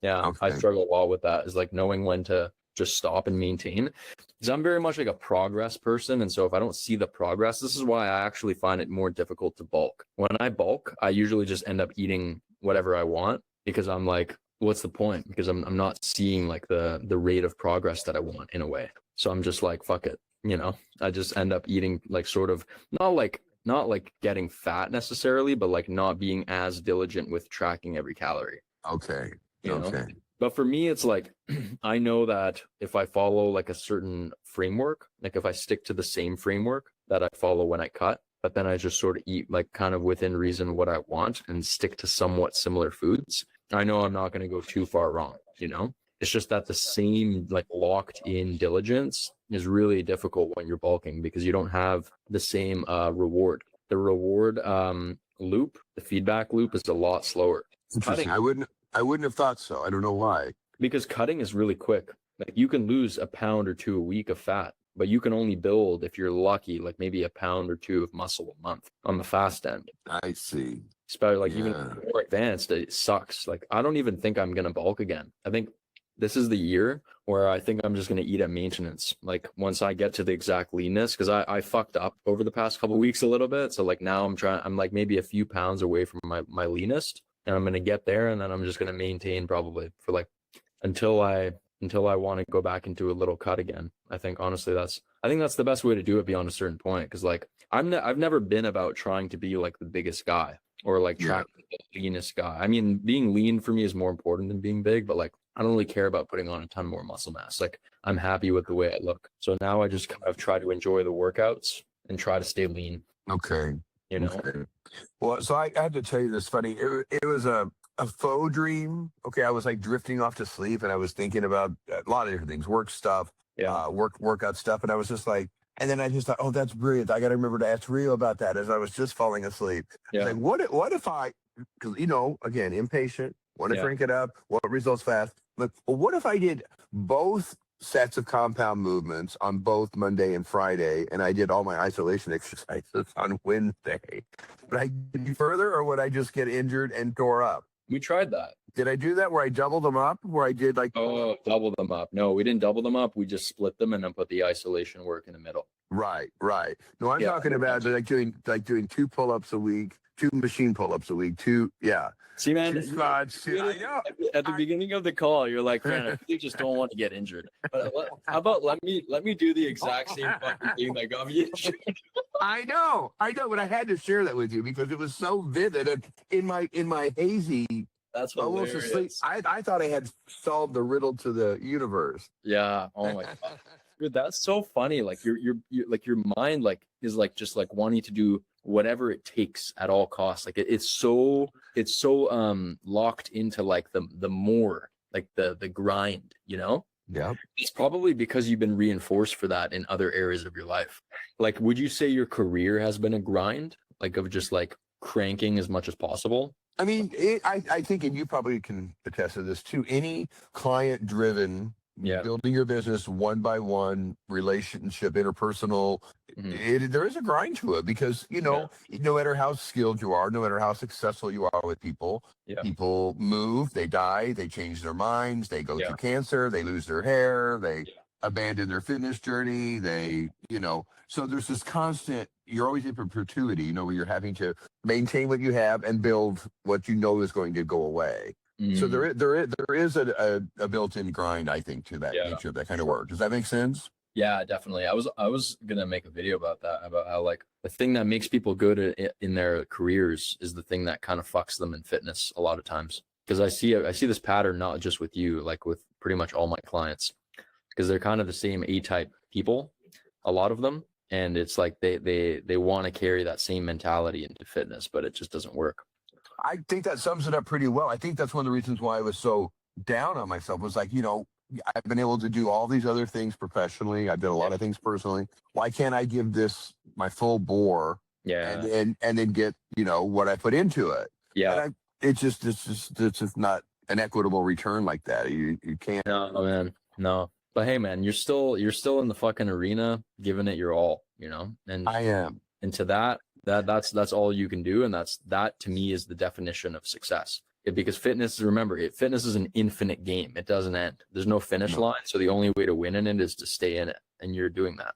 Yeah, I Okay. struggle a lot with that, is like knowing when to just stop and maintain. Because I'm very much like a progress person. And so if I don't see the progress, this is why I actually find it more difficult to bulk. When I bulk, I usually just end up eating whatever I want because I'm like, what's the point? Because I'm not seeing like the rate of progress that I want in a way. So I'm just like, fuck it. You know, I just end up eating like sort of not like getting fat necessarily, but like not being as diligent with tracking every calorie, Okay. you know? Okay. But for me, it's like, I know that if I follow like a certain framework, like if I stick to the same framework that I follow when I cut, but then I just sort of eat like kind of within reason what I want and stick to somewhat similar foods, I know I'm not going to go too far wrong, you know? It's just that the same like locked in diligence is really difficult when you're bulking because you don't have the same reward. The reward loop, the feedback loop is a lot slower. Interesting. I wouldn't have thought so. I don't know why. Because cutting is really quick. Like you can lose a pound or two a week of fat, but you can only build, if you're lucky, like maybe a pound or two of muscle a month on the fast end. I see. Especially like even Yeah. more advanced, it sucks. Like I don't even think I'm gonna bulk again. I think this is the year where I think I'm just gonna eat at maintenance. Like once I get to the exact leanness, because I fucked up over the past couple weeks a little bit. So like now I'm like maybe a few pounds away from my leanest, and I'm gonna get there, and then I'm just gonna maintain probably for like until I want to go back into a little cut again. I think honestly I think that's the best way to do it beyond a certain point, because like I've never been about trying to be like the biggest guy or like Yeah. tracking the leanest guy. I mean, being lean for me is more important than being big, but like I don't really care about putting on a ton more muscle mass. Like I'm happy with the way I look. So now I just kind of try to enjoy the workouts and try to stay lean, Okay. you know? Okay. Well, so I had to tell you this funny. It was a faux dream. Okay, I was like drifting off to sleep, and I was thinking about a lot of different things, work stuff, Yeah. workout stuff, and I was just like, and then I just thought, oh, that's brilliant. I got to remember to ask Rio about that as I was just falling asleep. It's Yeah. like, what if I, because again, impatient, want to Yeah. crank it up, want results fast. But well, what if I did both sets of compound movements on both Monday and Friday, and I did all my isolation exercises on Wednesday? Would I get any further, or would I just get injured and tore up? We tried that. Did I do that where I doubled them up? Where I did like Oh, double them up. No, we didn't double them up. We just split them and then put the isolation work in the middle. right. No, I'm Yeah. talking about like doing 2 pull-ups a week, 2 machine pull-ups a week, 2 See, man, 2 squats. I know. at the beginning of the call, you're like, man, I really just don't want to get injured. But how about let me do the exact same fucking thing that got me injured? I know, but I had to share that with you because it was so vivid and in my hazy, That's almost asleep. hilarious. I thought I had solved the riddle to the universe. Yeah. Oh my god, dude, that's so funny. Like you're like your mind like is like just like wanting to do whatever it takes at all costs. Like it's so locked into like the more like the grind, you know? Yeah. It's probably because you've been reinforced for that in other areas of your life. Like, would you say your career has been a grind, like of just like cranking as much as possible? I mean, I think, and you probably can attest to this too, any client-driven, Yeah. building your business one by one, relationship, interpersonal, there is a grind to it because, no matter how skilled you are, no matter how successful you are with people, Yeah. people move, they die, they change their minds, they go Yeah. through cancer, they lose their hair, they abandon their fitness journey, so there's this constant, you're always in perpetuity, where you're having to maintain what you have and build what you know is going to go away. So there is a built-in grind, I think, to that nature of that kind of work. Does that make sense? Yeah, definitely. I was gonna make a video about that, about how like the thing that makes people good in their careers is the thing that kind of fucks them in fitness a lot of times. Because I see this pattern not just with you, like with pretty much all my clients, because they're kind of the same A-type people, a lot of them, and it's like they want to carry that same mentality into fitness, but it just doesn't work. I think that sums it up pretty well. I think that's one of the reasons why I was so down on myself was like, I've been able to do all these other things professionally. I've done a lot of things personally. Why can't I give this my full bore? Yeah. And then get, what I put into it. Yeah. And it's just not an equitable return like that. You can't. No, man. No. But hey, man, you're still in the fucking arena, giving it your all, and I am. And to that's all you can do, and that to me is the definition of success. because fitness is an infinite game. It doesn't end. There's no finish No. line. So the only way to win in it is to stay in it. And you're doing that.